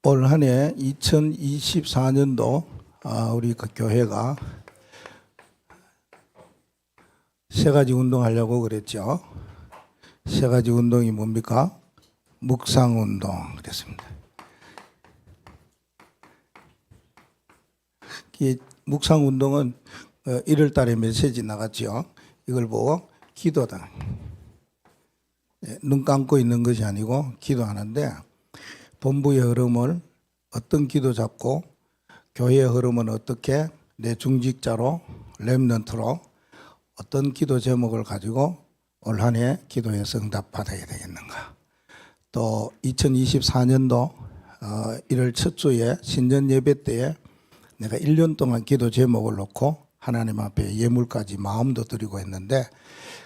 올 한 해 2024년도 우리 그 교회가 세 가지 운동하려고 그랬죠. 세 가지 운동이 뭡니까? 묵상운동 그랬습니다. 이 묵상운동은 1월 달에 메시지 나갔죠. 이걸 보고 기도다. 눈 감고 있는 것이 아니고 기도하는데 본부의 흐름을 어떤 기도 잡고 교회의 흐름은 어떻게 내 중직자로 렘넌트로 어떤 기도 제목을 가지고 올 한 해 기도에서 응답받아야 되겠는가. 또 2024년도 1월 첫 주에 신전 예배 때에 내가 1년 동안 기도 제목을 놓고 하나님 앞에 예물까지 마음도 드리고 했는데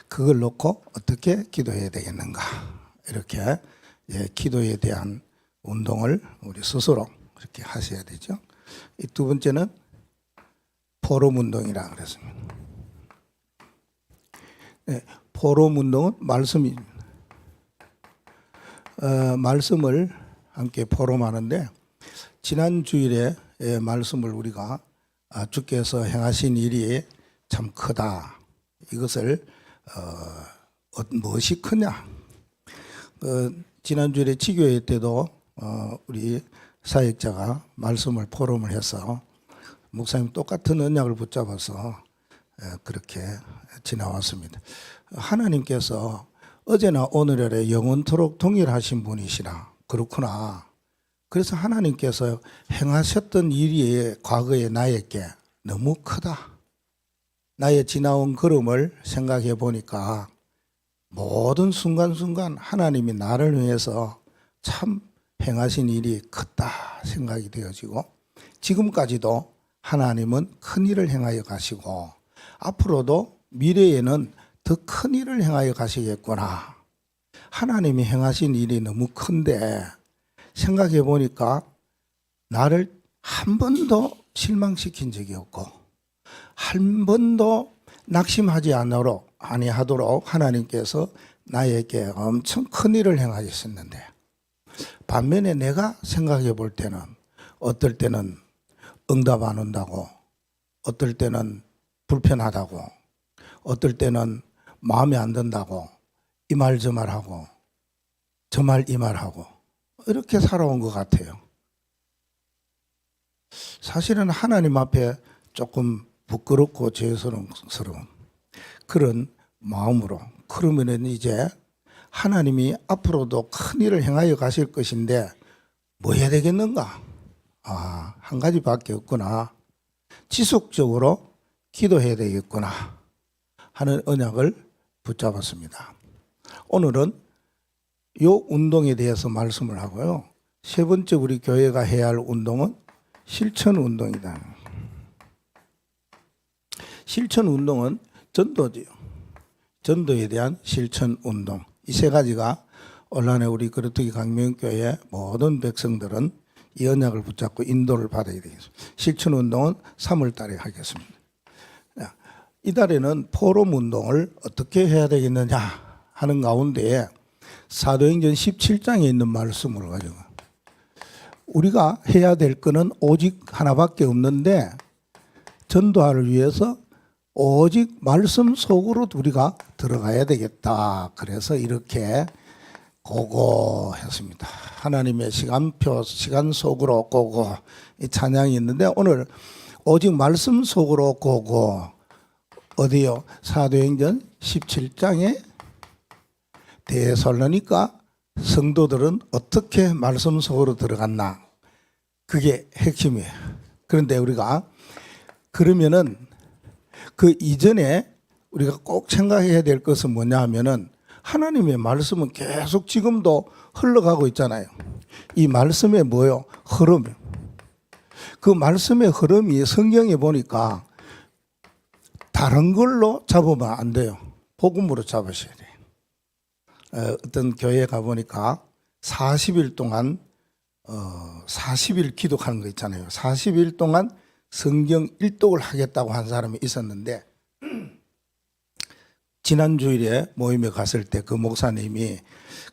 그걸 놓고 어떻게 기도해야 되겠는가. 이렇게 기도에 대한 운동을 우리 스스로 이렇게 하셔야 되죠. 이 두 번째는 포럼 운동이라 그랬습니다. 포럼 운동은 말씀입니다. 말씀을 함께 포럼하는데 지난 주일에 말씀을 우리가 주께서 행하신 일이 참 크다. 이것을 무엇이 크냐? 지난 주일에 지교회 때도 우리 사역자가 말씀을 포럼을 해서 목사님 똑같은 언약을 붙잡아서 그렇게 지나왔습니다. 하나님께서 어제나 오늘에 영원토록 동일하신 분이시라. 그렇구나. 그래서 하나님께서 행하셨던 일이 과거의 나에게 너무 크다. 나의 지나온 걸음을 생각해 보니까 모든 순간순간 하나님이 나를 위해서 참 행하신 일이 크다 생각이 되어지고 지금까지도 하나님은 큰 일을 행하여 가시고 앞으로도 미래에는 더 큰 일을 행하여 가시겠구나. 하나님이 행하신 일이 너무 큰데 생각해 보니까 나를 한 번도 실망시킨 적이 없고 한 번도 낙심하지 아니하도록 하나님께서 나에게 엄청 큰 일을 행하셨는데 반면에 내가 생각해 볼 때는 어떨 때는 응답 안 온다고 어떨 때는 불편하다고 어떨 때는 마음에 안 든다고 이 말 저 말하고 저 말 이 말하고 이렇게 살아온 것 같아요. 사실은 하나님 앞에 조금 부끄럽고 죄스러운 그런 마음으로 그러면은 이제 하나님이 앞으로도 큰 일을 행하여 가실 것인데 뭐 해야 되겠는가? 한 가지밖에 없구나. 지속적으로 기도해야 되겠구나 하는 언약을 붙잡았습니다. 오늘은 이 운동에 대해서 말씀을 하고요. 세 번째 우리 교회가 해야 할 운동은 실천 운동이다. 실천 운동은 전도지요. 전도에 대한 실천 운동. 이 세 가지가 올 한 해 우리 그루터기 강명교회 모든 백성들은 이 언약을 붙잡고 인도를 받아야 되겠습니다. 실천 운동은 3월 달에 하겠습니다. 이달에는 포럼 운동을 어떻게 해야 되겠느냐 하는 가운데 사도행전 17장에 있는 말씀을 가지고 우리가 해야 될 것은 오직 하나밖에 없는데 전도하를 위해서 오직 말씀 속으로 우리가 들어가야 되겠다. 그래서 이렇게 고고했습니다. 하나님의 시간표, 시간 속으로 고고 이 찬양이 있는데 오늘 오직 말씀 속으로 고고 어디요? 사도행전 17장에 대설로니까 성도들은 어떻게 말씀 속으로 들어갔나? 그게 핵심이에요. 그런데 우리가 그러면은 그 이전에 우리가 꼭 생각해야 될 것은 뭐냐 하면은 하나님의 말씀은 계속 지금도 흘러가고 있잖아요. 이 말씀의 뭐요? 흐름. 그 말씀의 흐름이 성경에 보니까 다른 걸로 잡으면 안 돼요. 복음으로 잡으셔야 돼요. 어떤 교회에 가보니까 40일 동안 40일 기독하는 거 있잖아요. 40일 동안 성경 일독을 하겠다고 한 사람이 있었는데 지난 주일에 모임에 갔을 때 그 목사님이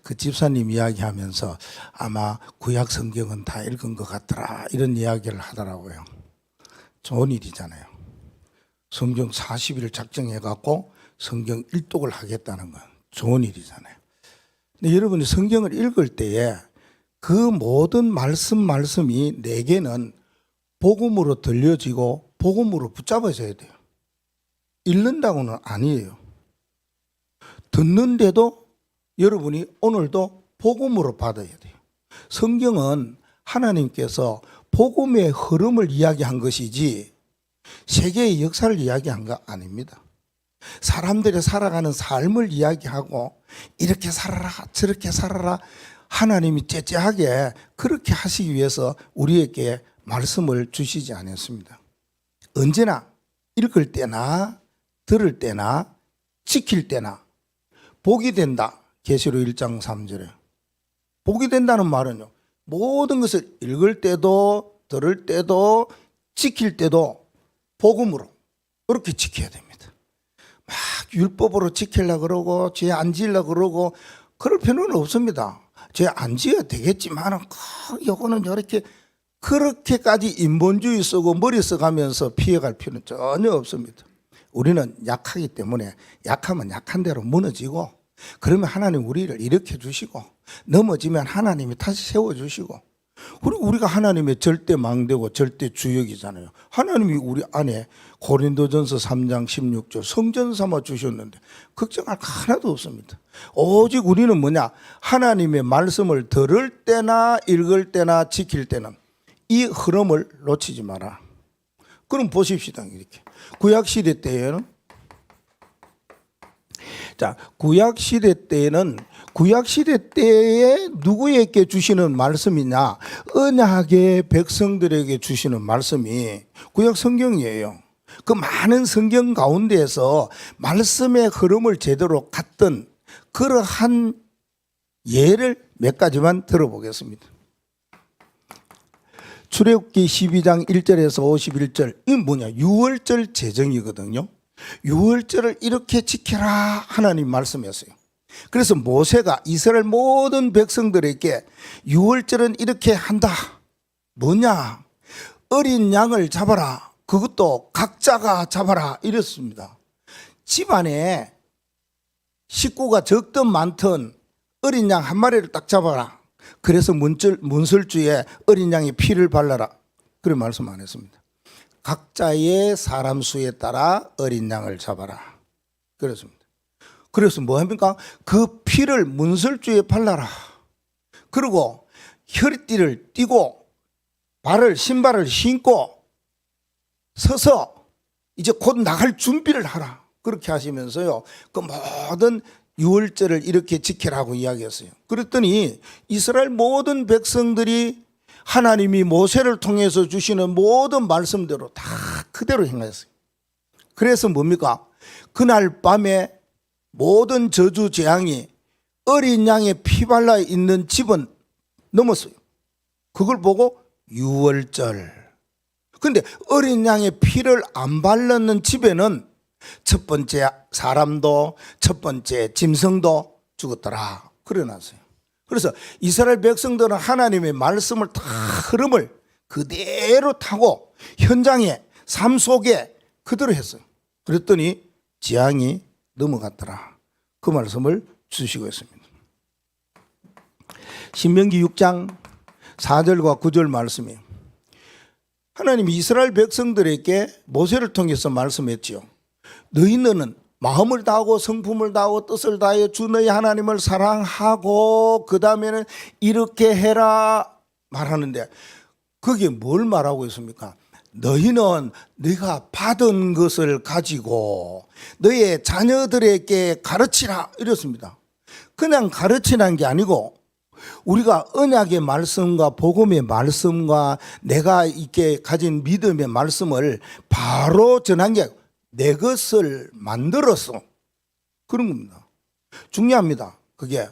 그 집사님 이야기하면서 아마 구약 성경은 다 읽은 것 같더라 이런 이야기를 하더라고요. 좋은 일이잖아요. 성경 40일 작정해 갖고 성경 일독을 하겠다는 건 좋은 일이잖아요. 근데 여러분이 성경을 읽을 때에 그 모든 말씀이 내게는 복음으로 들려지고 복음으로 붙잡아져야 돼요. 읽는다고는 아니에요. 듣는데도 여러분이 오늘도 복음으로 받아야 돼요. 성경은 하나님께서 복음의 흐름을 이야기한 것이지 세계의 역사를 이야기한 거 아닙니다. 사람들이 살아가는 삶을 이야기하고 이렇게 살아라 저렇게 살아라 하나님이 째째하게 그렇게 하시기 위해서 우리에게 말씀을 주시지 않았습니다. 언제나 읽을 때나 들을 때나 지킬 때나 복이 된다. 계시록 1장 3절에 복이 된다는 말은요, 모든 것을 읽을 때도 들을 때도 지킬 때도 복음으로 그렇게 지켜야 됩니다. 막 율법으로 지키려고 그러고 죄 안 지으려고 그러고 그럴 필요는 없습니다. 죄 안 지어야 되겠지만 요거는 이렇게 그렇게까지 인본주의 쓰고 머리 써가면서 피해갈 필요는 전혀 없습니다. 우리는 약하기 때문에 약하면 약한 대로 무너지고 그러면 하나님 우리를 일으켜 주시고 넘어지면 하나님이 다시 세워주시고 그리고 우리가 하나님의 절대 망대고 절대 주역이잖아요. 하나님이 우리 안에 고린도전서 3장 16절 성전 삼아 주셨는데 걱정할 거 하나도 없습니다. 오직 우리는 뭐냐, 하나님의 말씀을 들을 때나 읽을 때나 지킬 때는 이 흐름을 놓치지 마라. 그럼 보십시다. 이렇게 구약시대 때에는 구약시대 때에 누구에게 주시는 말씀이냐, 언약의 백성들에게 주시는 말씀이 구약 성경이에요. 그 많은 성경 가운데에서 말씀의 흐름을 제대로 갔던 그러한 예를 몇 가지만 들어보겠습니다. 출애굽기 12장 1절에서 51절, 이건 뭐냐, 유월절 제정이거든요. 유월절을 이렇게 지켜라 하나님 말씀이었어요. 그래서 모세가 이스라엘 모든 백성들에게 유월절은 이렇게 한다. 뭐냐, 어린 양을 잡아라. 그것도 각자가 잡아라 이랬습니다. 집안에 식구가 적든 많든 어린 양 한 마리를 딱 잡아라. 그래서 문설주에 어린 양의 피를 발라라. 그런 말씀 안 했습니다. 각자의 사람 수에 따라 어린 양을 잡아라. 그렇습니다. 그래서 뭐 합니까? 그 피를 문설주에 발라라. 그리고 허리띠를 띠고 신발을 신고 서서 이제 곧 나갈 준비를 하라. 그렇게 하시면서요, 그 모든 유월절을 이렇게 지키라고 이야기했어요. 그랬더니 이스라엘 모든 백성들이 하나님이 모세를 통해서 주시는 모든 말씀대로 다 그대로 행했어요. 그래서 뭡니까? 그날 밤에 모든 저주 재앙이 어린 양의 피 발라 있는 집은 넘었어요. 그걸 보고 유월절. 근데 어린 양의 피를 안 발랐는 집에는 첫 번째 사람도 첫 번째 짐승도 죽었더라. 그래 놨어요. 그래서 이스라엘 백성들은 하나님의 말씀을 다 흐름을 그대로 타고 현장에 삶 속에 그대로 했어요. 그랬더니 재앙이 넘어갔더라. 그 말씀을 주시고 있습니다. 신명기 6장 4절과 9절 말씀이에요. 하나님이 이스라엘 백성들에게 모세를 통해서 말씀했지요. 너희는 마음을 다하고 성품을 다하고 뜻을 다하여 주 너희 하나님을 사랑하고 그 다음에는 이렇게 해라 말하는데 그게 뭘 말하고 있습니까? 너희는 네가 받은 것을 가지고 너의 자녀들에게 가르치라 이렇습니다. 그냥 가르치라는 게 아니고 우리가 언약의 말씀과 복음의 말씀과 내가 이렇게 가진 믿음의 말씀을 바로 전한 게 내 것을 만들어서 그런 겁니다. 중요합니다. 그게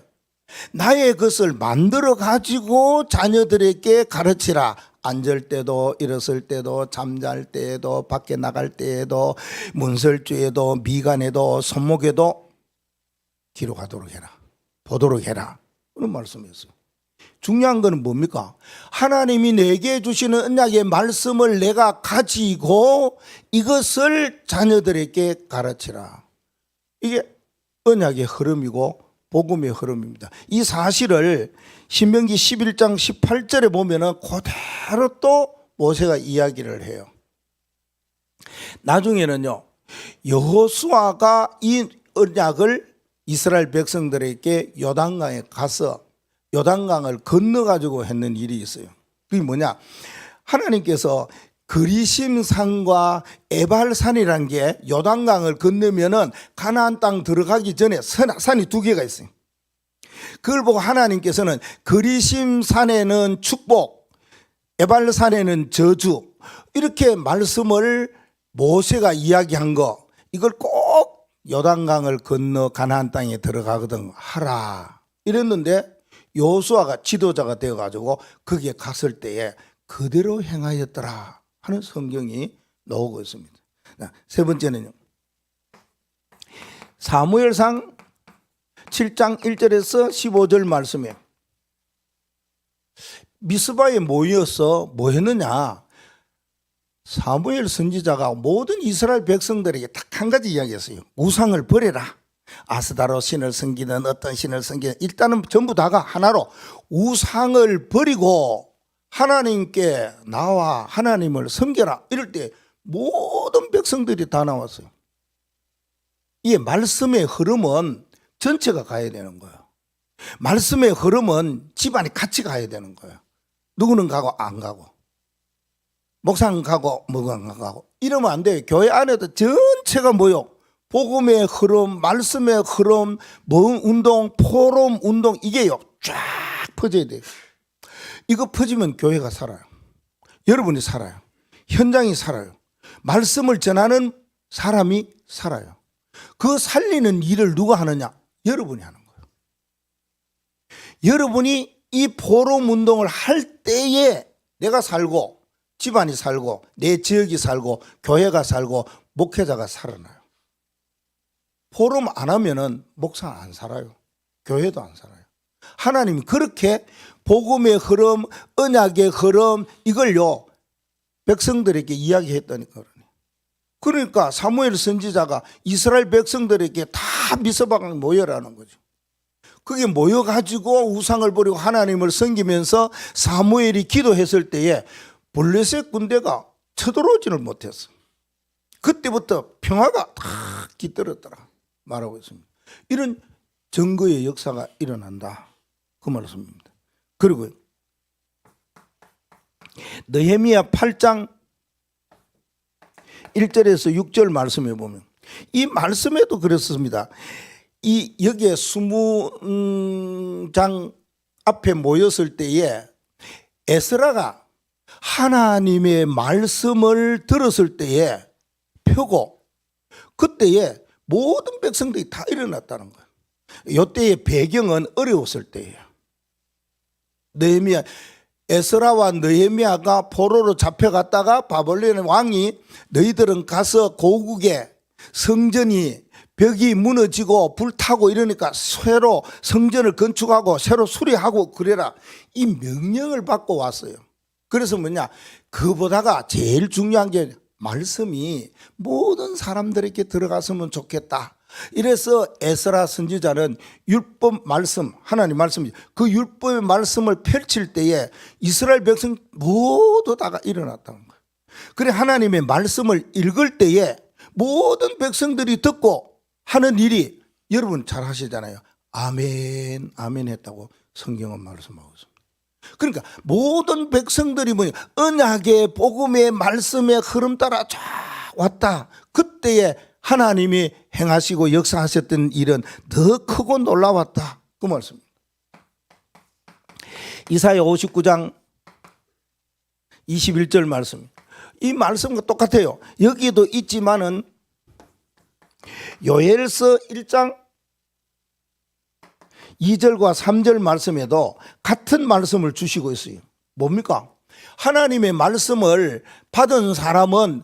나의 것을 만들어 가지고 자녀들에게 가르치라. 앉을 때도 일었을 때도 잠잘 때에도 밖에 나갈 때에도 문설주에도 미간에도 손목에도 뒤로 가도록 해라. 보도록 해라. 그런 말씀이었어요. 중요한 것은 뭡니까? 하나님이 내게 주시는 언약의 말씀을 내가 가지고 이것을 자녀들에게 가르치라. 이게 언약의 흐름이고 복음의 흐름입니다. 이 사실을 신명기 11장 18절에 보면은 그대로 또 모세가 이야기를 해요. 나중에는요, 여호수아가 이 언약을 이스라엘 백성들에게 요단강에 가서 요단강을 건너가지고 했는 일이 있어요. 그게 뭐냐? 하나님께서 그리심산과 에발산이라는 게 요단강을 건너면은 가나안 땅 들어가기 전에 산이 두 개가 있어요. 그걸 보고 하나님께서는 그리심산에는 축복, 에발산에는 저주, 이렇게 말씀을 모세가 이야기한 거, 이걸 꼭 요단강을 건너 가나안 땅에 들어가거든 하라 이랬는데, 여호수아가 지도자가 되어가지고 거기에 갔을 때에 그대로 행하였더라 하는 성경이 나오고 있습니다. 세 번째는요, 사무엘상 7장 1절에서 15절 말씀에 미스바에 모여서 뭐 했느냐? 사무엘 선지자가 모든 이스라엘 백성들에게 딱 한 가지 이야기했어요. 우상을 버려라. 아스다로 신을 섬기는 어떤 신을 섬기는, 일단은 전부 다가 하나로 우상을 버리고 하나님께 나와 하나님을 섬겨라. 이럴 때 모든 백성들이 다 나왔어요. 이 말씀의 흐름은 전체가 가야 되는 거예요. 말씀의 흐름은 집안이 같이 가야 되는 거예요. 누구는 가고 안 가고, 목사는 가고 뭐가 안 가고 이러면 안 돼요. 교회 안에도 전체가 뭐요? 복음의 흐름, 말씀의 흐름, 운동, 포럼 운동, 이게요 쫙 퍼져야 돼요. 이거 퍼지면 교회가 살아요. 여러분이 살아요. 현장이 살아요. 말씀을 전하는 사람이 살아요. 그 살리는 일을 누가 하느냐? 여러분이 하는 거예요. 여러분이 이 포럼 운동을 할 때에 내가 살고, 집안이 살고, 내 지역이 살고, 교회가 살고, 목회자가 살아나요. 포럼 안 하면은 목사 안 살아요. 교회도 안 살아요. 하나님이 그렇게 복음의 흐름, 언약의 흐름, 이걸요 백성들에게 이야기했다니까. 그러니까 사무엘 선지자가 이스라엘 백성들에게 다 미스바강에 모여라는 거죠. 그게 모여가지고 우상을 버리고 하나님을 섬기면서 사무엘이 기도했을 때에 블레셋 군대가 쳐들어오지를 못했어. 그때부터 평화가 다 깃들었더라 말하고 있습니다. 이런 증거의 역사가 일어난다 그 말씀입니다. 그리고 느헤미야 8장 1절에서 6절 말씀에 보면 이 말씀에도 그랬습니다. 이 여기에 수문장 앞에 모였을 때에 에스라가 하나님의 말씀을 들었을 때에 펴고 그때에 모든 백성들이 다 일어났다는 거예요. 이때의 배경은 어려웠을 때예요. 느헤미야, 에스라와 느헤미야가 포로로 잡혀갔다가 바벨론 왕이 너희들은 가서 고국에 성전이 벽이 무너지고 불타고 이러니까 새로 성전을 건축하고 새로 수리하고 그래라, 이 명령을 받고 왔어요. 그래서 뭐냐, 그보다가 제일 중요한 게 말씀이 모든 사람들에게 들어갔으면 좋겠다. 이래서 에스라 선지자는 율법 말씀, 하나님 말씀이죠. 그 율법의 말씀을 펼칠 때에 이스라엘 백성 모두 다가 일어났다는 거예요. 그래 하나님의 말씀을 읽을 때에 모든 백성들이 듣고 하는 일이, 여러분 잘 하시잖아요. 아멘, 아멘 했다고 성경은 말씀하고 있습니다. 그러니까 모든 백성들이 뭐냐, 언약의 복음의 말씀의 흐름 따라 쫙 왔다. 그때에 하나님이 행하시고 역사하셨던 일은 더 크고 놀라웠다 그 말씀입니다. 이사야 59장 21절 말씀, 이 말씀과 똑같아요. 여기도 있지만은 요엘서 1장 2절과 3절 말씀에도 같은 말씀을 주시고 있어요. 뭡니까? 하나님의 말씀을 받은 사람은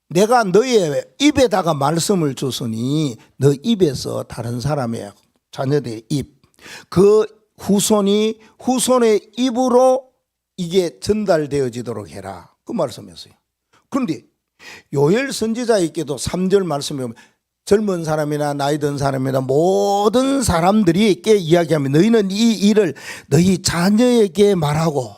내가 너의 입에다가 말씀을 줬으니 너 입에서 다른 사람의 자녀들의 입, 그 후손의 입으로 이게 전달되어지도록 해라. 그 말씀이었어요. 그런데 요엘 선지자에게도 3절 말씀에 보면 젊은 사람이나 나이 든 사람이나 모든 사람들에게 이야기하면 너희는 이 일을 너희 자녀에게 말하고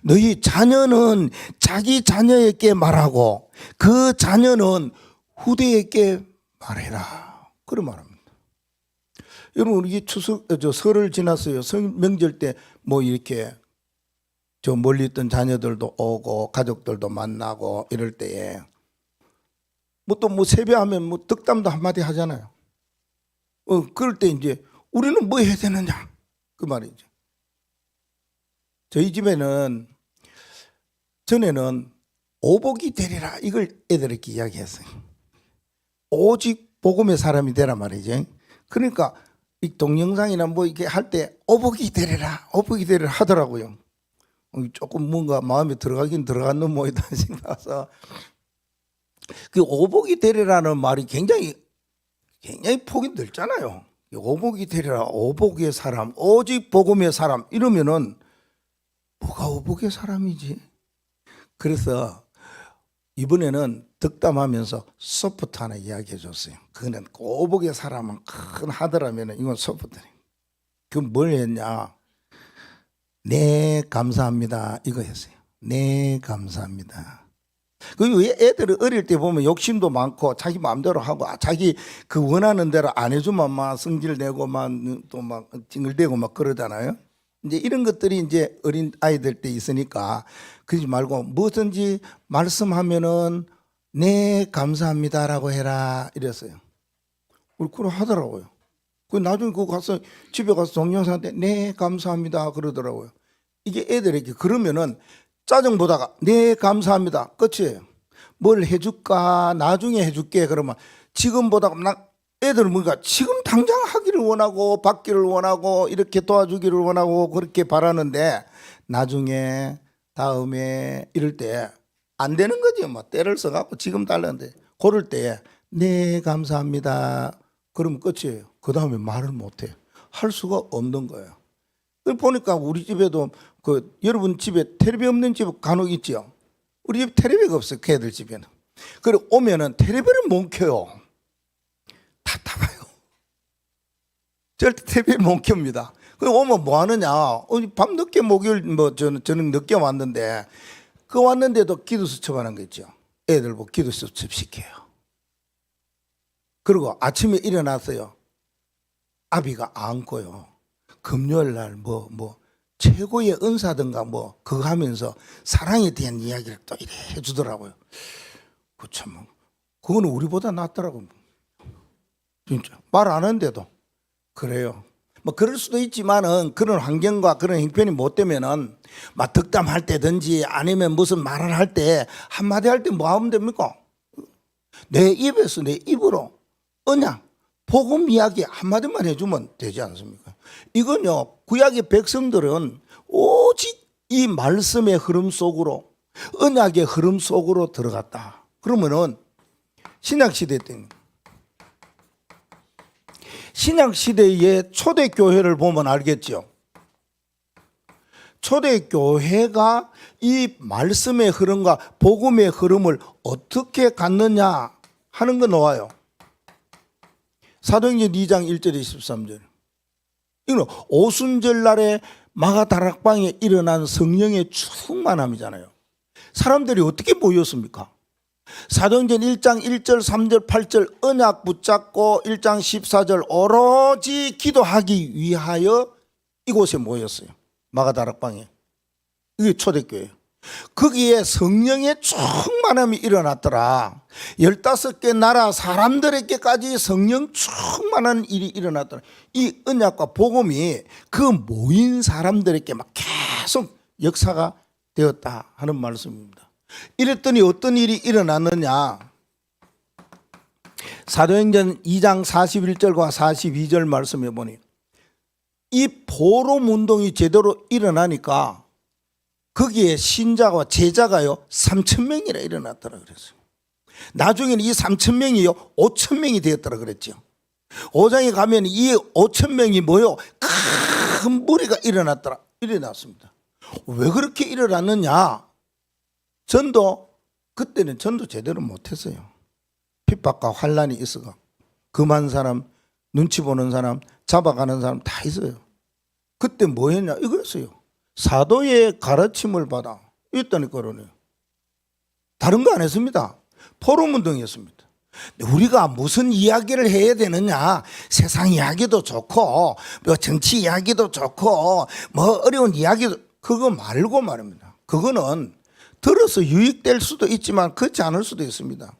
너희 자녀는 자기 자녀에게 말하고 그 자녀는 후대에게 말해라. 그런 말합니다. 여러분 우리 설을 지났어요. 명절 때 뭐 이렇게 저 멀리 있던 자녀들도 오고 가족들도 만나고 이럴 때에 뭐 또 뭐 세배하면 뭐 덕담도 한마디 하잖아요. 그럴 때 이제 우리는 뭐 해야 되느냐 그 말이죠. 저희 집에는 전에는 오복이 되리라 이걸 애들에게 이야기했어요. 오직 복음의 사람이 되라 말이죠. 그러니까 이 동영상이나 뭐 이렇게 할 때 오복이 되리라 하더라고요. 조금 뭔가 마음에 들어가긴 들어갔는 모이다 싶어서 그 오복이 되리라는 말이 굉장히 폭이 넓잖아요. 오복이 되리라, 오복의 사람, 오직 복음의 사람 이러면은 뭐가 오복의 사람이지? 그래서 이번에는 덕담하면서 소프트 하나 이야기해 줬어요. 그거는 오복의 사람은 큰 하더라면 이건 소프트네. 그건 뭘 했냐? 네 감사합니다 이거 했어요. 네 감사합니다. 그 애들은 어릴 때 보면 욕심도 많고 자기 마음대로 하고 자기 그 원하는 대로 안 해주면 막 성질 내고 막 또 막 찡글대고 막 그러잖아요. 이제 이런 것들이 이제 어린 아이들 때 있으니까 그러지 말고 뭐든지 말씀하면은 네 감사합니다라고 해라 이랬어요. 그걸 하더라고요. 그 나중에 그거 가서 집에 가서 동영상한테 네 감사합니다 그러더라고요. 이게 애들에게 그러면은 짜증 보다가 네 감사합니다 끝이에요. 뭘 해줄까 나중에 해줄게 그러면 지금 보다가 애들은 뭔가 지금 당장 하기를 원하고 받기를 원하고 이렇게 도와주기를 원하고 그렇게 바라는데 나중에 다음에 이럴 때 안 되는 거지. 뭐 때를 써갖고 지금 달라는데 그럴 때 네 감사합니다 그러면 끝이에요. 그 다음에 말을 못해. 할 수가 없는 거예요. 보니까 우리 집에도 그 여러분 집에 텔레비 없는 집 간혹 있죠. 우리 집 텔레비가 없어요. 그 애들 집에는. 그리고 오면은 텔레비를 못 켜요. 답답해요. 절대 텔레비를 못 켭니다. 그 오면 뭐 하느냐? 밤늦게 목요일 뭐 저는 늦게 왔는데 그 왔는데도 기도 수첩하는 거 있죠. 애들 보고 기도 수첩 시켜요. 그리고 아침에 일어났어요. 아비가 안고요. 금요일 날 뭐 최고의 은사든가 뭐 그거 하면서 사랑에 대한 이야기를 또 이래 해주더라고요. 그참 그거는 우리보다 낫더라고요. 진짜 말 안 하는데도 그래요. 뭐 그럴 수도 있지만은 그런 환경과 그런 형편이 못 되면은 막 덕담할 때든지 아니면 무슨 말을 할 때 한마디 할 때 뭐 하면 됩니까? 내 입에서 내 입으로 언약 복음 이야기 한마디만 해주면 되지 않습니까? 이건요 구약의 백성들은 오직 이 말씀의 흐름 속으로 언약의 흐름 속으로 들어갔다. 그러면은 신약시대 때는 신약시대의 초대교회를 보면 알겠죠. 초대교회가 이 말씀의 흐름과 복음의 흐름을 어떻게 갖느냐 하는 거 나와요. 사도행전 2장 1절에 13절. 이건 오순절날에 마가다락방에 일어난 성령의 충만함이잖아요. 사람들이 어떻게 모였습니까? 사도행전 1장 1절 3절 8절 언약 붙잡고 1장 14절 오로지 기도하기 위하여 이곳에 모였어요. 마가다락방에. 이게 초대교회예요. 거기에 성령의 충만함이 일어났더라. 15개 나라 사람들에게까지 성령 충만한 일이 일어났더라. 이 언약과 복음이 그 모인 사람들에게 막 계속 역사가 되었다 하는 말씀입니다. 이랬더니 어떤 일이 일어났느냐. 사도행전 2장 41절과 42절 말씀해 보니 이 포럼 운동이 제대로 일어나니까 거기에 신자와 제자가요 3,000명이나 일어났더라 그랬어요. 나중에는 이 3,000명이요 5,000명이 되었더라 그랬죠. 5장에 가면 이 5천 명이 모여 큰 무리가 일어났습니다. 왜 그렇게 일어났느냐? 그때는 전도 제대로 못했어요. 핍박과 환란이 있어가 금한 사람, 눈치 보는 사람, 잡아가는 사람 다 있어요. 그때 뭐 했냐? 이거였어요. 사도의 가르침을 받아. 이랬다니까 그러네요. 다른 거 안 했습니다. 포럼운동이었습니다. 우리가 무슨 이야기를 해야 되느냐? 세상 이야기도 좋고 뭐 정치 이야기도 좋고 뭐 어려운 이야기도 그거 말고 말입니다. 그거는 들어서 유익될 수도 있지만 그렇지 않을 수도 있습니다.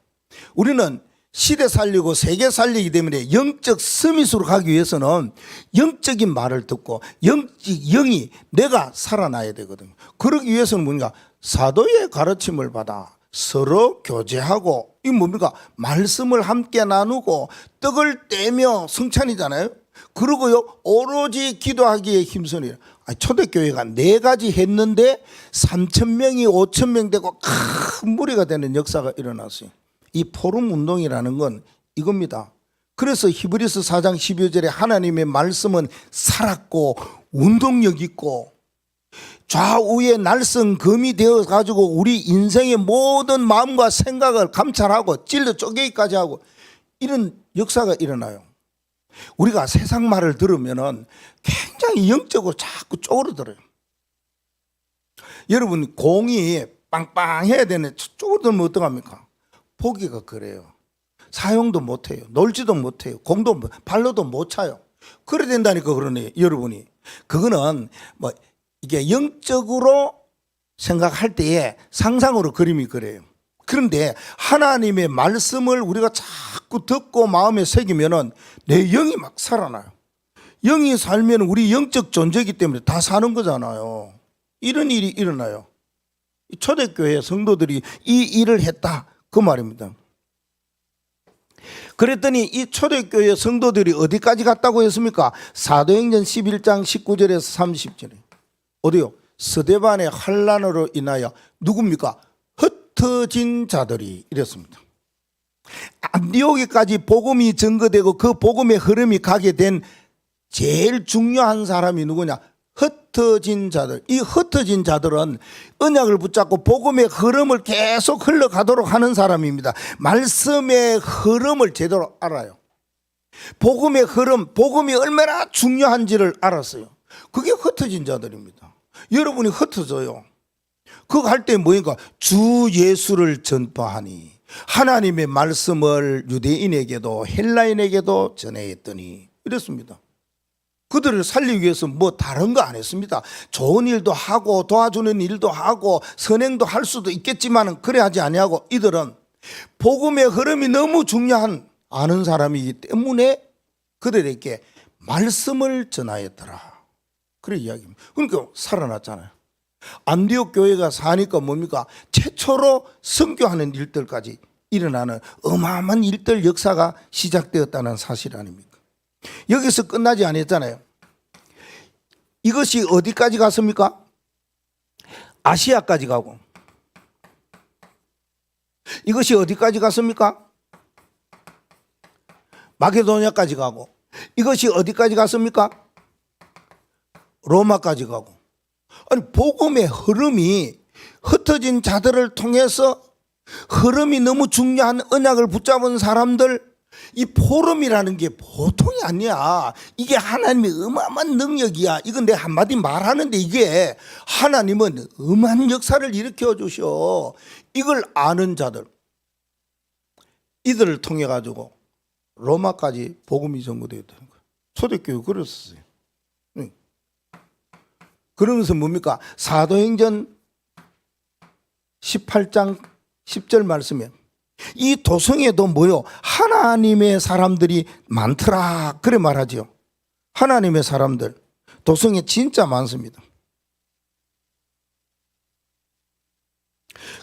우리는 시대 살리고 세계 살리기 때문에 영적 서밋으로 가기 위해서는 영적인 말을 듣고 영이 내가 살아나야 되거든요. 그러기 위해서는 뭔가 사도의 가르침을 받아 서로 교제하고 이 뭡니까? 말씀을 함께 나누고 떡을 떼며 성찬이잖아요. 그리고요 오로지 기도하기에 힘쓰니 초대교회가 4가지 했는데 3,000명이 5,000명 되고 큰 무리가 되는 역사가 일어났어요. 이 포럼 운동이라는 건 이겁니다. 그래서 히브리서 4장 12절에 하나님의 말씀은 살았고 운동력 있고 좌우의 날선 검이 되어 가지고 우리 인생의 모든 마음과 생각을 감찰하고 찔러 쪼개기까지 하고 이런 역사가 일어나요. 우리가 세상 말을 들으면은 굉장히 영적으로 자꾸 쪼그러들어요. 여러분 공이 빵빵해야 되는데 쪼그러들면 어떡합니까? 보기가 그래요. 사용도 못해요. 놀지도 못해요. 공도 발로도 못 차요. 그래 된다니까 그러네. 여러분이 그거는 뭐 이게 영적으로 생각할 때에 상상으로 그림이 그래요. 그런데 하나님의 말씀을 우리가 자꾸 듣고 마음에 새기면은 내 영이 막 살아나요. 영이 살면 우리 영적 존재이기 때문에 다 사는 거잖아요. 이런 일이 일어나요. 초대교회 성도들이 이 일을 했다 그 말입니다. 그랬더니 이 초대교회 성도들이 어디까지 갔다고 했습니까? 사도행전 11장 19절에서 30절에 어디요? 스데반의 환란으로 인하여 누굽니까? 흩어진 자들이 이랬습니다. 안디오기까지 복음이 전거되고 그 복음의 흐름이 가게 된 제일 중요한 사람이 누구냐? 흩어진 자들. 이 흩어진 자들은 언약을 붙잡고 복음의 흐름을 계속 흘러가도록 하는 사람입니다. 말씀의 흐름을 제대로 알아요. 복음의 흐름, 복음이 얼마나 중요한지를 알았어요. 그게 흩어진 자들입니다. 여러분이 흩어져요. 그거 할 때 뭐니까 주 예수를 전파하니 하나님의 말씀을 유대인에게도 헬라인에게도 전해했더니 이랬습니다. 그들을 살리기 위해서 뭐 다른 거 안 했습니다. 좋은 일도 하고 도와주는 일도 하고 선행도 할 수도 있겠지만 그래 하지 아니하고 이들은 복음의 흐름이 너무 중요한 아는 사람이기 때문에 그들에게 말씀을 전하였더라. 그래 이야기입니다. 그러니까 살아났잖아요. 안디옥 교회가 사니까 뭡니까? 최초로 선교하는 일들까지 일어나는 어마어마한 일들 역사가 시작되었다는 사실 아닙니까? 여기서 끝나지 않았잖아요. 이것이 어디까지 갔습니까? 아시아까지 가고. 이것이 어디까지 갔습니까? 마게도냐까지 가고. 이것이 어디까지 갔습니까? 로마까지 가고. 아니 복음의 흐름이 흩어진 자들을 통해서 흐름이 너무 중요한 언약을 붙잡은 사람들 이 포럼이라는 게 보통이 아니야. 이게 하나님의 어마어마한 능력이야. 이건 내 한마디 말하는데 이게 하나님은 어마어마한 역사를 일으켜 주셔. 이걸 아는 자들 이들을 통해 가지고 로마까지 복음이 전거되었다는 거예요. 초대교회 그랬었어요. 그러면서 뭡니까? 사도행전 18장 10절 말씀에 이 도성에도 뭐요? 하나님의 사람들이 많더라 그래 말하죠. 하나님의 사람들 도성에 진짜 많습니다.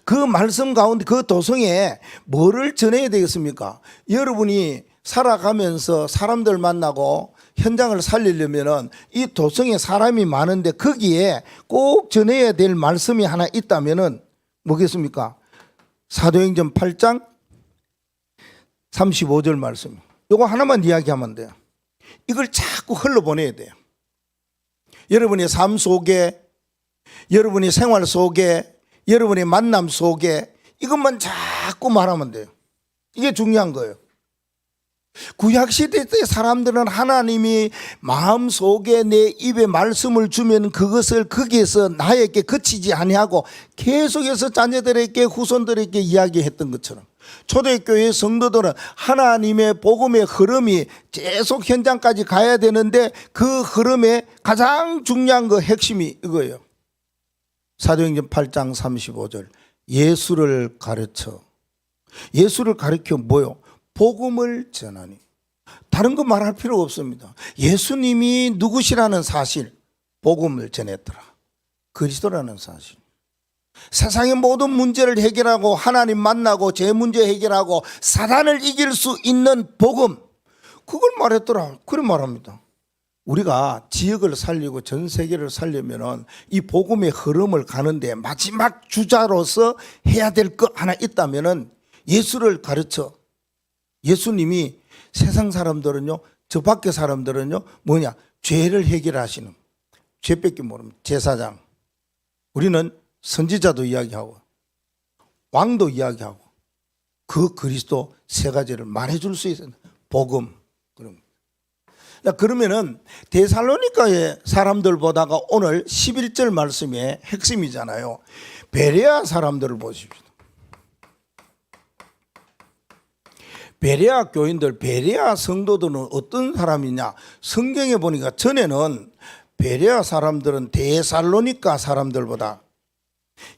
그 말씀 가운데 그 도성에 뭐를 전해야 되겠습니까? 여러분이 살아가면서 사람들 만나고 현장을 살리려면 이 도성에 사람이 많은데 거기에 꼭 전해야 될 말씀이 하나 있다면 뭐겠습니까? 사도행전 8장 35절 말씀. 이거 하나만 이야기하면 돼요. 이걸 자꾸 흘러보내야 돼요. 여러분의 삶 속에, 여러분의 생활 속에, 여러분의 만남 속에 이것만 자꾸 말하면 돼요. 이게 중요한 거예요. 구약시대 때 사람들은 하나님이 마음속에 내 입에 말씀을 주면 그것을 거기에서 나에게 그치지 아니하고 계속해서 자녀들에게 후손들에게 이야기했던 것처럼 초대교회 성도들은 하나님의 복음의 흐름이 계속 현장까지 가야 되는데 그 흐름의 가장 중요한 그 핵심이 이거예요. 사도행전 8장 35절 예수를 가르쳐 뭐요? 복음을 전하니. 다른 거 말할 필요가 없습니다. 예수님이 누구시라는 사실, 복음을 전했더라. 그리스도라는 사실. 세상의 모든 문제를 해결하고 하나님 만나고 제 문제 해결하고 사단을 이길 수 있는 복음, 그걸 말했더라. 그래 말합니다. 우리가 지역을 살리고 전 세계를 살려면 이 복음의 흐름을 가는데 마지막 주자로서 해야 될 거 하나 있다면 예수를 가르쳐. 예수님이 세상 사람들은요, 저 밖에 사람들은요, 뭐냐? 죄를 해결하시는, 죄밖에 모릅니다. 제사장. 우리는 선지자도 이야기하고, 왕도 이야기하고, 그 그리스도 세 가지를 말해줄 수 있어요. 복음. 그러면은 데살로니가의 사람들보다가 오늘 11절 말씀의 핵심이잖아요. 베레아 사람들을 보십시오. 베레아 교인들, 베레아 성도들은 어떤 사람이냐? 성경에 보니까 전에는 베레아 사람들은 데살로니가 사람들보다,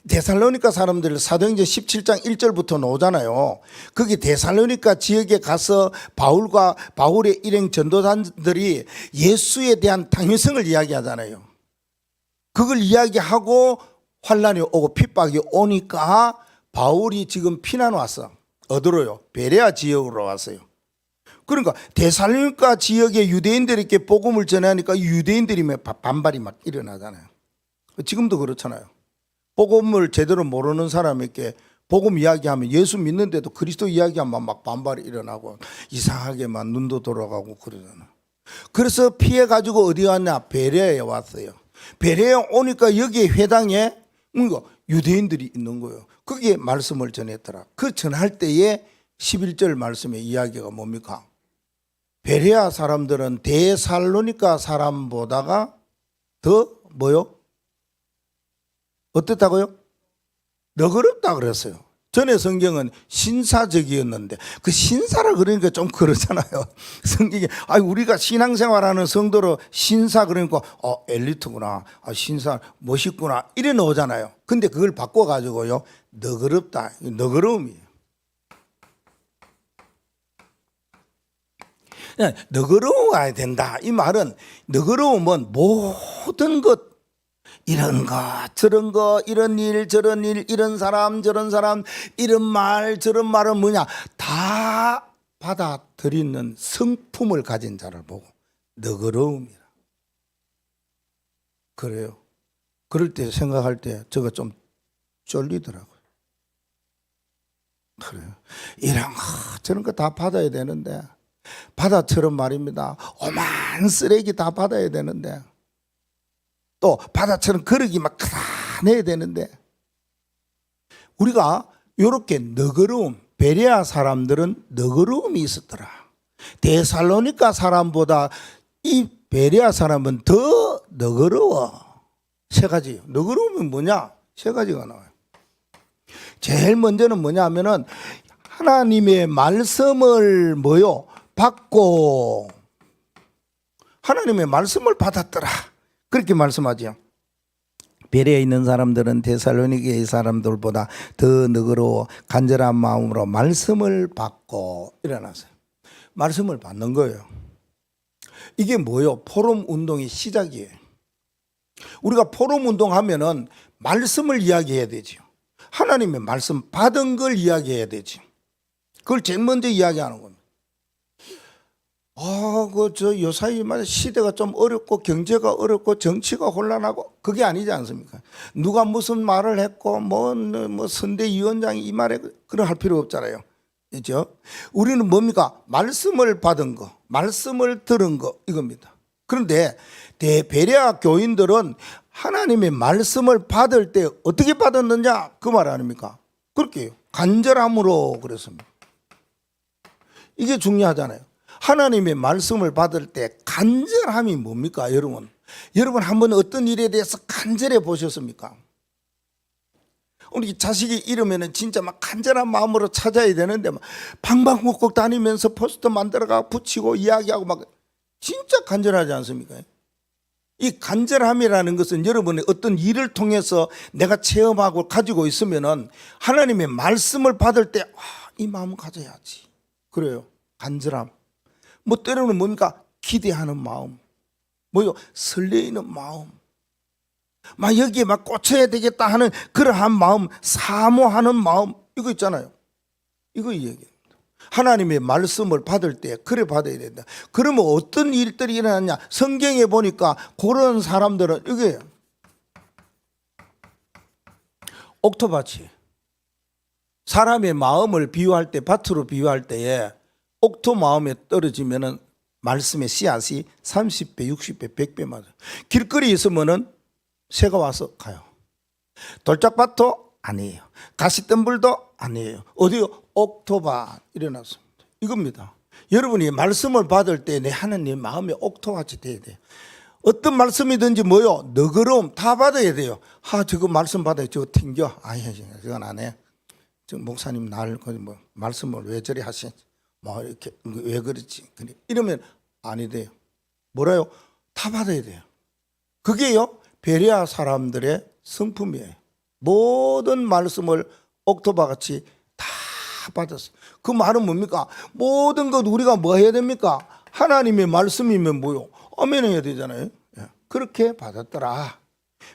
데살로니가 사람들 사도행전 17장 1절부터 나오잖아요. 거기 데살로니가 지역에 가서 바울의 일행 전도단들이 예수에 대한 당위성을 이야기하잖아요. 그걸 이야기하고 환란이 오고 핍박이 오니까 바울이 지금 피난 왔어. 어디로요? 베레아 지역으로 왔어요. 그러니까 데살로니가 지역의 유대인들에게 복음을 전하니까 유대인들이 반발이 막 일어나잖아요. 지금도 그렇잖아요. 복음을 제대로 모르는 사람에게 복음 이야기하면 예수 믿는데도 그리스도 이야기하면 막 반발이 일어나고 이상하게 막 눈도 돌아가고 그러잖아. 그래서 피해가지고 어디 왔냐? 베레아에 왔어요. 베레아에 오니까 여기 회당에 유대인들이 있는 거예요. 거기에 말씀을 전했더라. 그 전할 때에 11절 말씀의 이야기가 뭡니까? 베레아 사람들은 데살로니가 사람보다가 더 뭐요? 어떻다고요? 너그럽다 그랬어요. 전에 성경은 신사적이었는데 그 신사라 그러니까 좀 그렇잖아요. 성경에 우리가 신앙생활하는 성도로 신사 그러니까 엘리트구나, 신사 멋있구나 이래 나오잖아요. 근데 그걸 바꿔가지고요 너그럽다, 너그러움이에요. 너그러워야 된다. 이 말은 너그러움은 모든 것, 이런 것 저런 것, 이런 일 저런 일, 이런 사람 저런 사람, 이런 말 저런 말은 뭐냐 다 받아들이는 성품을 가진 자를 보고 너그러움이라 그래요. 그럴 때 생각할 때 저거 좀 쫄리더라고요. 그래요. 이런 저런 거 다 받아야 되는데, 바다처럼 말입니다. 오만 쓰레기 다 받아야 되는데, 또 바다처럼 거르기 막 크다내야 되는데, 우리가 이렇게 너그러움, 베레아 사람들은 너그러움이 있었더라. 데살로니가 사람보다 이 베레아 사람은 더 너그러워. 세 가지. 너그러움이 뭐냐? 세 가지가 나와요. 제일 먼저는 뭐냐 하면은 하나님의 말씀을 뭐요? 받고 하나님의 말씀을 받았더라. 그렇게 말씀하죠. 베레아에 있는 사람들은 데살로니가의 사람들보다 더 너그러워 간절한 마음으로 말씀을 받고 일어났어요. 말씀을 받는 거예요. 이게 뭐예요? 포럼 운동의 시작이에요. 우리가 포럼 운동하면은 말씀을 이야기해야 되죠. 하나님의 말씀 받은 걸 이야기해야 되지. 그걸 제일 먼저 이야기하는 겁니다. 요사이 시대가 좀 어렵고 경제가 어렵고 정치가 혼란하고 그게 아니지 않습니까? 누가 무슨 말을 했고 뭐 선대위원장이 이 말에 그런 할 필요 없잖아요. 그죠? 우리는 뭡니까? 말씀을 받은 거, 말씀을 들은 거 이겁니다. 그런데 베레아 교인들은 하나님의 말씀을 받을 때 어떻게 받았느냐 그 말 아닙니까? 그렇게요. 간절함으로 그랬습니다. 이게 중요하잖아요. 하나님의 말씀을 받을 때 간절함이 뭡니까 여러분? 여러분 한번 어떤 일에 대해서 간절해 보셨습니까? 우리 자식이 이러면은 진짜 막 간절한 마음으로 찾아야 되는데 막 방방곡곡 다니면서 포스터 만들어가 붙이고 이야기하고 막 진짜 간절하지 않습니까? 이 간절함이라는 것은 여러분의 어떤 일을 통해서 내가 체험하고 가지고 있으면은 하나님의 말씀을 받을 때 이 마음을 가져야지. 그래요. 간절함. 뭐 때로는 뭡니까? 기대하는 마음. 뭐요? 설레이는 마음. 막 여기에 막 꽂혀야 되겠다 하는 그러한 마음, 사모하는 마음 이거 있잖아요. 이거 얘기합니다. 하나님의 말씀을 받을 때 그래 받아야 된다. 그러면 어떤 일들이 일어났냐? 성경에 보니까 그런 사람들은 이게 옥토밭이 사람의 마음을 비유할 때 밭으로 비유할 때에 옥토 마음에 떨어지면은 말씀의 씨앗이 30배, 60배, 100배 맞아요. 길거리에 있으면은 새가 와서 가요. 돌짝밭도 아니에요. 가시덤불도 아니에요. 어디요? 옥토밭 일어났습니다. 이겁니다. 여러분이 말씀을 받을 때 내 하나님 마음에 옥토밭이 돼야 돼요. 어떤 말씀이든지 뭐요? 너그러움 다 받아야 돼요. 저거 말씀 받아요. 저거 튕겨. 저건 안 해. 저 목사님 날 뭐 말씀을 왜 저리 하시지? 뭐 이렇게 왜 그렇지? 이러면 아니 돼요. 뭐라요? 다 받아야 돼요. 그게요 베레아 사람들의 성품이에요. 모든 말씀을 옥토밭같이 다 받았어요. 그 말은 뭡니까? 모든 것 우리가 뭐 해야 됩니까? 하나님의 말씀이면 뭐요? 아멘 해야 되잖아요. 그렇게 받았더라.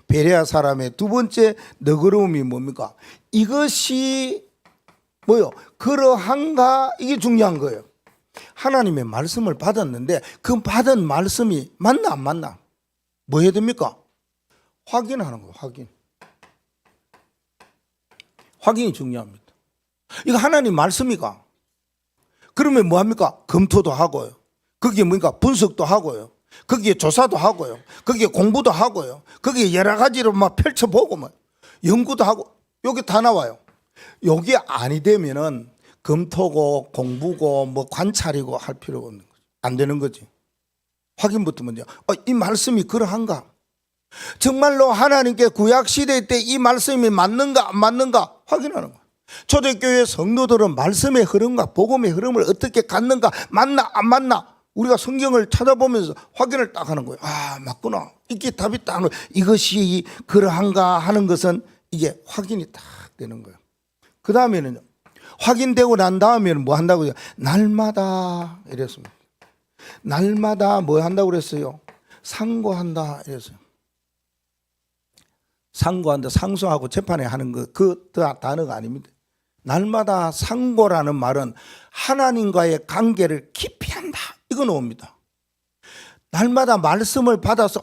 베레아 사람의 두 번째 너그러움이 뭡니까? 이것이 뭐요? 그러한가? 이게 중요한 거예요. 하나님의 말씀을 받았는데 그 받은 말씀이 맞나 안 맞나? 뭐 해야 됩니까? 확인하는 거예요. 확인이 중요합니다. 이거 하나님 말씀이가? 그러면 뭐합니까? 검토도 하고요. 거기에 뭡니까? 분석도 하고요. 거기에 조사도 하고요. 거기에 공부도 하고요. 거기에 여러 가지로 막 펼쳐보고 뭐 연구도 하고 여기 다 나와요. 여기 아니 되면은 검토고 공부고 뭐 관찰이고 할 필요가 없는 거죠. 안 되는 거지. 확인부터 먼저. 이 말씀이 그러한가? 정말로 하나님께 구약시대 때 이 말씀이 맞는가 안 맞는가 확인하는 거예요. 초대교회 성도들은 말씀의 흐름과 복음의 흐름을 어떻게 갖는가 맞나 안 맞나 우리가 성경을 찾아보면서 확인을 딱 하는 거예요. 맞구나. 이게 답이 딱 이것이 그러한가 하는 것은 이게 확인이 딱 되는 거예요. 그 다음에는요. 확인되고 난 다음에는 뭐 한다고요? 날마다 이랬습니다. 날마다 뭐 한다고 그랬어요? 상고한다 이랬어요. 상고한다, 상소하고 재판에 하는 그 단어가 아닙니다. 날마다 상고라는 말은 하나님과의 관계를 깊이 한다. 이거 나옵니다. 날마다 말씀을 받아서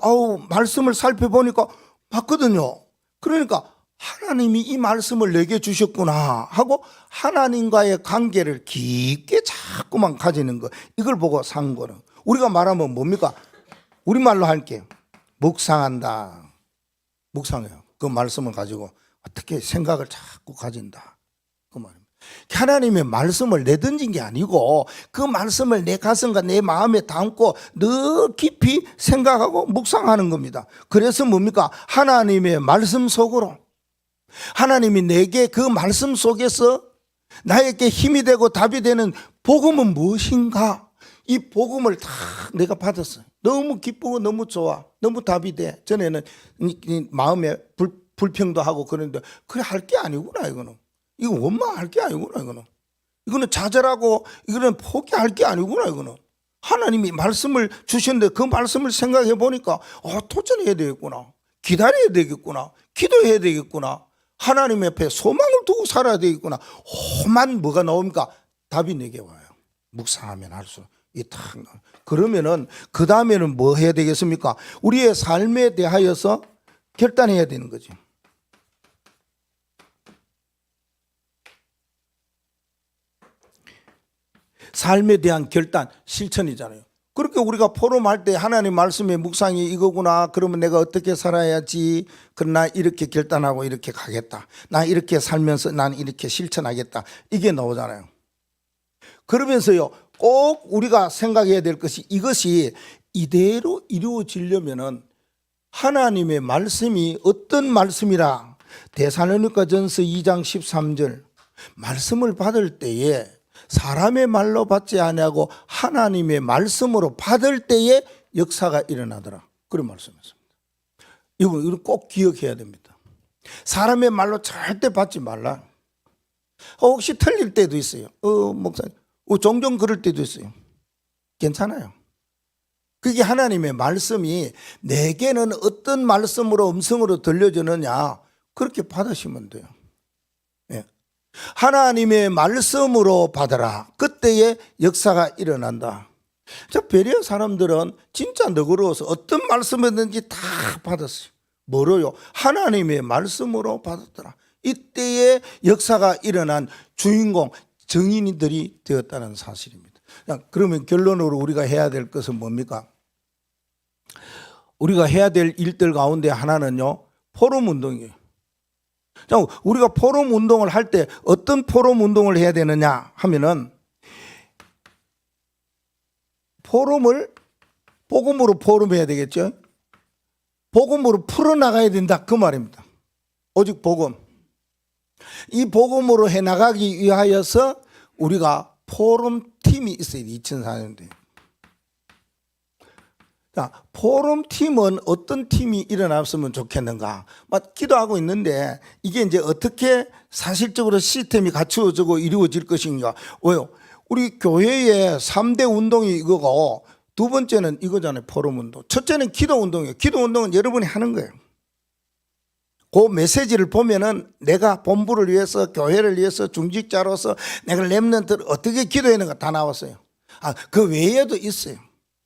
말씀을 살펴보니까 봤거든요. 그러니까 하나님이 이 말씀을 내게 주셨구나 하고 하나님과의 관계를 깊게 자꾸만 가지는 거. 이걸 보고 상고는 우리가 말하면 뭡니까? 우리말로 할게요. 묵상한다. 묵상해요. 그 말씀을 가지고 어떻게 생각을 자꾸 가진다. 그 말입니다. 하나님의 말씀을 내던진 게 아니고 그 말씀을 내 가슴과 내 마음에 담고 늘 깊이 생각하고 묵상하는 겁니다. 그래서 뭡니까? 하나님의 말씀 속으로 하나님이 내게 그 말씀 속에서 나에게 힘이 되고 답이 되는 복음은 무엇인가? 이 복음을 다 내가 받았어요. 너무 기쁘고 너무 좋아. 너무 답이 돼. 전에는 마음에 불평도 하고 그런데 그래 할 게 아니구나 이거는. 이거 원망할 게 아니구나 이거는. 이거는 좌절하고 이거는 포기할 게 아니구나 이거는. 하나님이 말씀을 주셨는데 그 말씀을 생각해 보니까 도전해야 되겠구나. 기다려야 되겠구나. 기도해야 되겠구나. 하나님 옆에 소망을 두고 살아야 되겠구나. 험한 뭐가 나옵니까? 답이 내게 와요. 묵상하면 할수록. 그러면은 그 다음에는 뭐 해야 되겠습니까? 우리의 삶에 대하여서 결단해야 되는 거죠. 삶에 대한 결단, 실천이잖아요. 그렇게 우리가 포럼할 때 하나님 말씀의 묵상이 이거구나. 그러면 내가 어떻게 살아야지. 그러나 이렇게 결단하고 이렇게 가겠다. 나 이렇게 살면서 난 이렇게 실천하겠다. 이게 나오잖아요. 그러면서요, 꼭 우리가 생각해야 될 것이 이것이 이대로 이루어지려면은 하나님의 말씀이 어떤 말씀이라 데살로니가전서 2장 13절 말씀을 받을 때에 사람의 말로 받지 아니하고 하나님의 말씀으로 받을 때에 역사가 일어나더라. 그런 말씀이었습니다. 이건 꼭 기억해야 됩니다. 사람의 말로 절대 받지 말라. 혹시 틀릴 때도 있어요. 목사님, 종종 그럴 때도 있어요. 괜찮아요. 그게 하나님의 말씀이 내게는 어떤 말씀으로 음성으로 들려주느냐 그렇게 받으시면 돼요. 하나님의 말씀으로 받아라. 그때의 역사가 일어난다. 베레아 사람들은 진짜 너그러워서 어떤 말씀이든지 다 받았어요. 뭐로요? 하나님의 말씀으로 받았더라. 이때의 역사가 일어난 주인공, 증인들이 되었다는 사실입니다. 그러면 결론으로 우리가 해야 될 것은 뭡니까? 우리가 해야 될 일들 가운데 하나는요, 포럼 운동이에요. 우리가 포럼 운동을 할 때 어떤 포럼 운동을 해야 되느냐 하면은 포럼을 복음으로 포럼해야 되겠죠. 복음으로 풀어나가야 된다 그 말입니다. 오직 복음. 이 복음으로 해나가기 위하여서 우리가 포럼팀이 있어야 돼. 2004년도에. 자, 포럼팀은 어떤 팀이 일어났으면 좋겠는가? 막 기도하고 있는데 이게 이제 어떻게 사실적으로 시스템이 갖추어지고 이루어질 것인가? 왜요? 우리 교회의 3대 운동이 이거고 두 번째는 이거잖아요. 포럼 운동. 첫째는 기도 운동이에요. 기도 운동은 여러분이 하는 거예요. 그 메시지를 보면은 내가 본부를 위해서, 교회를 위해서, 중직자로서 내가 렘넌트를 어떻게 기도했는가 다 나왔어요. 그 외에도 있어요.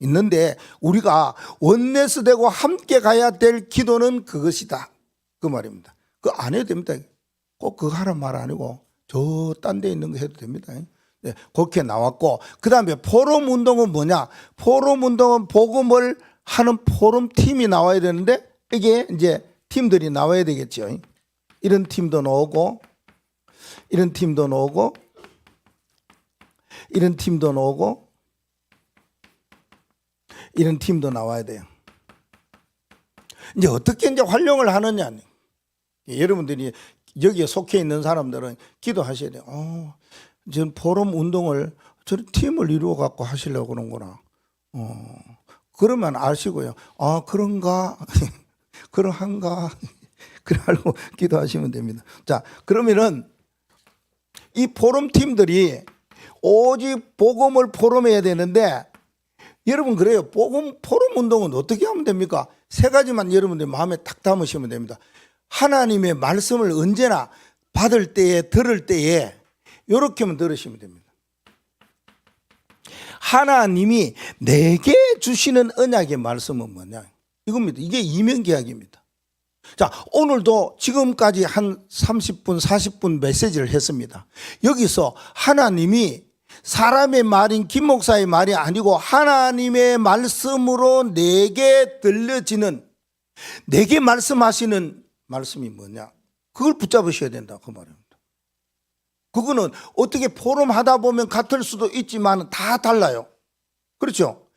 있는데 우리가 원내스 되고 함께 가야 될 기도는 그것이다 그 말입니다. 그거 안 해도 됩니다. 꼭 그거 하란 말 아니고 저 딴 데 있는 거 해도 됩니다. 네, 그렇게 나왔고, 그 다음에 포럼 운동은 뭐냐? 포럼 운동은 복음을 하는 포럼 팀이 나와야 되는데 이게 이제 팀들이 나와야 되겠죠. 이런 팀도 나오고 이런 팀도 나오고 이런 팀도 나오고 이런 팀도 나와야 돼요. 이제 어떻게 이제 활용을 하느냐. 여러분들이 여기에 속해 있는 사람들은 기도하셔야 돼요. 전 포럼 운동을 저런 팀을 이루어 갖고 하시려고 그러는구나. 그러면 아시고요. 그런가? 그러한가? 그래 알고 기도하시면 됩니다. 자, 그러면은 이 포럼 팀들이 오직 복음을 포럼해야 되는데 여러분 그래요. 복음 포럼 운동은 어떻게 하면 됩니까? 세 가지만 여러분들 마음에 딱 담으시면 됩니다. 하나님의 말씀을 언제나 받을 때에 들을 때에 이렇게만 들으시면 됩니다. 하나님이 내게 주시는 언약의 말씀은 뭐냐? 이겁니다. 이게 이면계약입니다. 자, 오늘도 지금까지 한 30분, 40분 메시지를 했습니다. 여기서 하나님이 사람의 말인 김 목사의 말이 아니고 하나님의 말씀으로 내게 들려지는, 내게 말씀하시는 말씀이 뭐냐? 그걸 붙잡으셔야 된다 그 말입니다. 그거는 어떻게 포럼하다 보면 같을 수도 있지만 다 달라요. 그렇죠?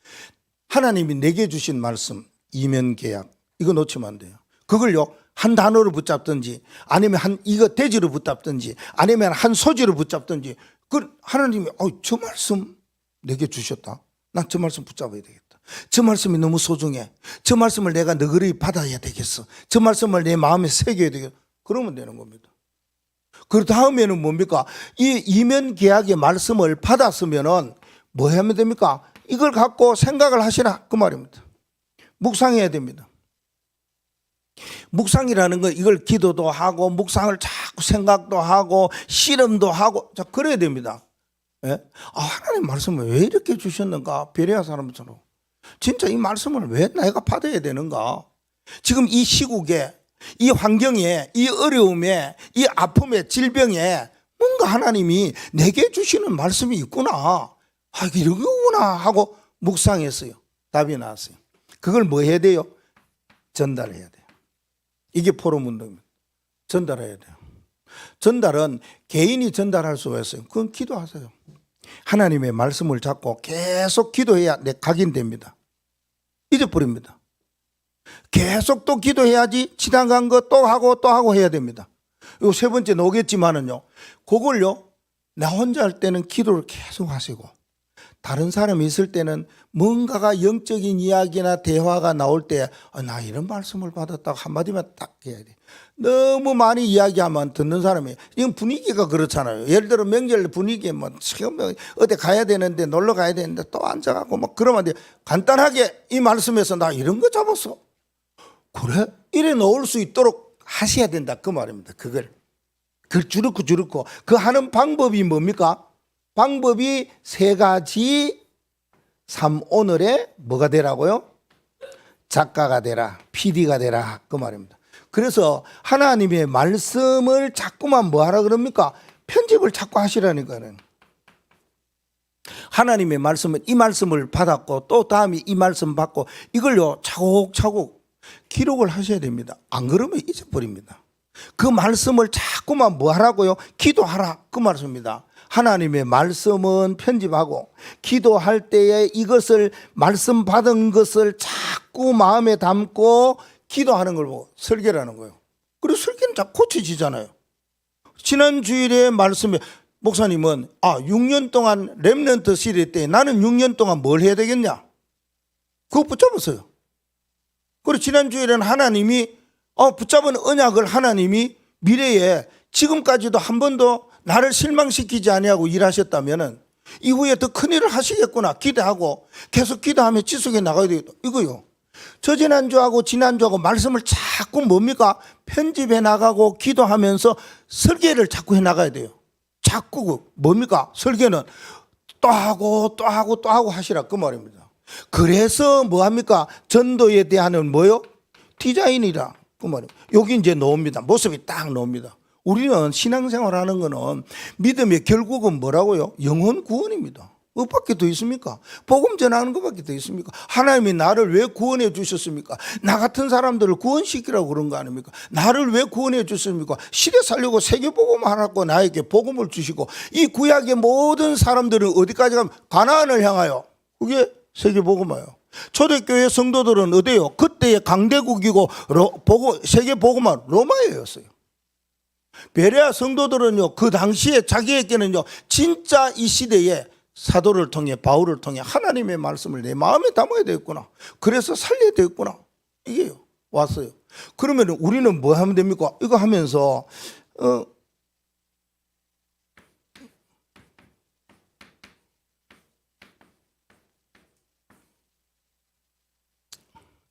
하나님이 내게 주신 말씀, 이면계약, 이거 놓치면 안 돼요. 그걸요 한 단어로 붙잡든지 아니면 이거 대지로 붙잡든지 아니면 한 소지로 붙잡든지, 그 하나님이 저 말씀 내게 주셨다. 난 저 말씀 붙잡아야 되겠다. 저 말씀이 너무 소중해. 저 말씀을 내가 너그러이 받아야 되겠어. 저 말씀을 내 마음에 새겨야 되겠어. 그러면 되는 겁니다. 그 다음에는 뭡니까? 이 이면계약의 말씀을 받았으면은 뭐 하면 됩니까? 이걸 갖고 생각을 하시라 그 말입니다. 묵상해야 됩니다. 묵상이라는 건 이걸 기도도 하고 묵상을 자꾸 생각도 하고 실험도 하고 자 그래야 됩니다. 예? 하나님 말씀을 왜 이렇게 주셨는가? 베레아 사람처럼 진짜 이 말씀을 왜 내가 받아야 되는가? 지금 이 시국에, 이 환경에, 이 어려움에, 이 아픔에, 질병에 뭔가 하나님이 내게 주시는 말씀이 있구나. 아, 이런 거구나 하고 묵상했어요. 답이 나왔어요. 그걸 뭐 해야 돼요? 전달해야 돼요. 이게 포럼운동입니다. 전달해야 돼요. 전달은 개인이 전달할 수가 있어요. 그건 기도하세요. 하나님의 말씀을 잡고 계속 기도해야 각인됩니다. 잊어버립니다. 계속 또 기도해야지 지나간 거 또 하고 또 하고 해야 됩니다. 요 세 번째 오겠지만은요, 그걸요, 나 혼자 할 때는 기도를 계속 하시고, 다른 사람이 있을 때는 뭔가가 영적인 이야기나 대화가 나올 때, 나 이런 말씀을 받았다고 한마디만 딱 해야 돼. 너무 많이 이야기하면 듣는 사람이, 이건 분위기가 그렇잖아요. 예를 들어 명절 분위기에 뭐, 지금 어디 가야 되는데, 놀러 가야 되는데 또 앉아가고 막 그러면 돼. 간단하게 이 말씀에서 나 이런 거 잡았어. 그래? 이래 놓을 수 있도록 하셔야 된다. 그 말입니다. 그걸 주르고 그 하는 방법이 뭡니까? 방법이 세 가지. 3오늘에 뭐가 되라고요? 작가가 되라, PD가 되라, 그 말입니다. 그래서 하나님의 말씀을 자꾸만 뭐 하라 그럽니까? 편집을 자꾸 하시라니까요. 하나님의 말씀은 이 말씀을 받았고 또 다음에 이 말씀 받고 이걸요 차곡차곡 기록을 하셔야 됩니다. 안 그러면 잊어버립니다. 그 말씀을 자꾸만 뭐 하라고요? 기도하라, 그 말씀입니다. 하나님의 말씀은 편집하고 기도할 때에 이것을 말씀 받은 것을 자꾸 마음에 담고 기도하는 걸 보고 설계라는 거예요. 그리고 설계는 자꾸 고쳐지잖아요. 지난 주일에 말씀에 목사님은 6년 동안 렘넌트 시대 때 나는 6년 동안 뭘 해야 되겠냐? 그거 붙잡았어요. 그리고 지난 주일에는 하나님이 붙잡은 언약을 하나님이 미래에 지금까지도 한 번도 나를 실망시키지 아니하고 일하셨다면은 이후에 더 큰 일을 하시겠구나 기대하고 계속 기도하며 지속해 나가야 되겠다. 이거요. 저 지난주하고 지난주하고 말씀을 자꾸 뭡니까? 편집해 나가고 기도하면서 설계를 자꾸 해 나가야 돼요. 자꾸 뭡니까? 설계는 또 하고 또 하고 또 하고 하시라, 그 말입니다. 그래서 뭐합니까? 전도에 대한 뭐요? 디자인이라, 그 말입니다. 여기 이제 나옵니다. 모습이 딱 나옵니다. 우리는 신앙생활 하는 거는 믿음의 결국은 뭐라고요? 영혼 구원입니다. 뭐밖에 더 있습니까? 복음 전하는 것밖에 더 있습니까? 하나님이 나를 왜 구원해 주셨습니까? 나 같은 사람들을 구원시키라고 그런 거 아닙니까? 나를 왜 구원해 주셨습니까? 시대 살려고 세계복음 하라고 나에게 복음을 주시고 이 구약의 모든 사람들은 어디까지 가면 가나안을 향하여, 그게 세계복음이에요. 초대교회 성도들은 어디예요? 그때의 강대국이고 세계복음은 로마였어요. 베레아 성도들은요, 그 당시에 자기에게는요, 진짜 이 시대에 사도를 통해 바울을 통해 하나님의 말씀을 내 마음에 담아야 되겠구나. 그래서 살려야 되겠구나. 이게요, 왔어요. 그러면 우리는 뭐 하면 됩니까? 이거 하면서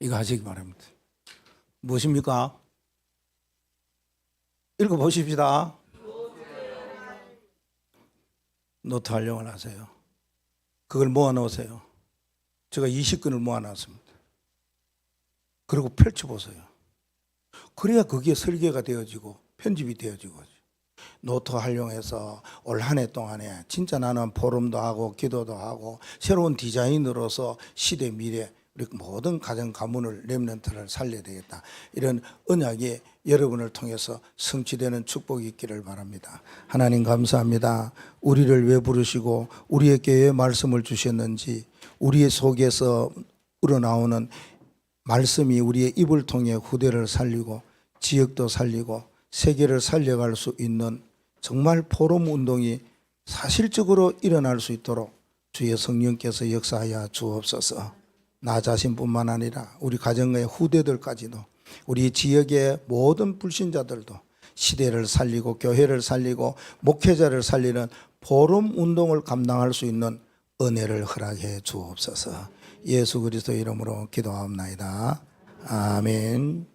이거 하시기 바랍니다. 무엇입니까? 읽어보십시다. 노트 활용을 하세요. 그걸 모아놓으세요. 제가 20권을 모아놨습니다. 그리고 펼쳐보세요. 그래야 그게 설계가 되어지고 편집이 되어지고, 노트 활용해서 올 한 해 동안에 진짜 나는 포럼도 하고 기도도 하고 새로운 디자인으로서 시대 미래 우리 모든 가정 가문을 렘넌트를 살려야 되겠다. 이런 언약이 여러분을 통해서 성취되는 축복이 있기를 바랍니다. 하나님 감사합니다. 우리를 왜 부르시고 우리에게 왜 말씀을 주셨는지, 우리 속에서 우러나오는 말씀이 우리의 입을 통해 후대를 살리고 지역도 살리고 세계를 살려갈 수 있는 정말 포럼 운동이 사실적으로 일어날 수 있도록 주의 성령께서 역사하여 주옵소서. 나 자신뿐만 아니라 우리 가정의 후대들까지도, 우리 지역의 모든 불신자들도 시대를 살리고 교회를 살리고 목회자를 살리는 포럼 운동을 감당할 수 있는 은혜를 허락해 주옵소서. 예수 그리스도 이름으로 기도하옵나이다. 아멘.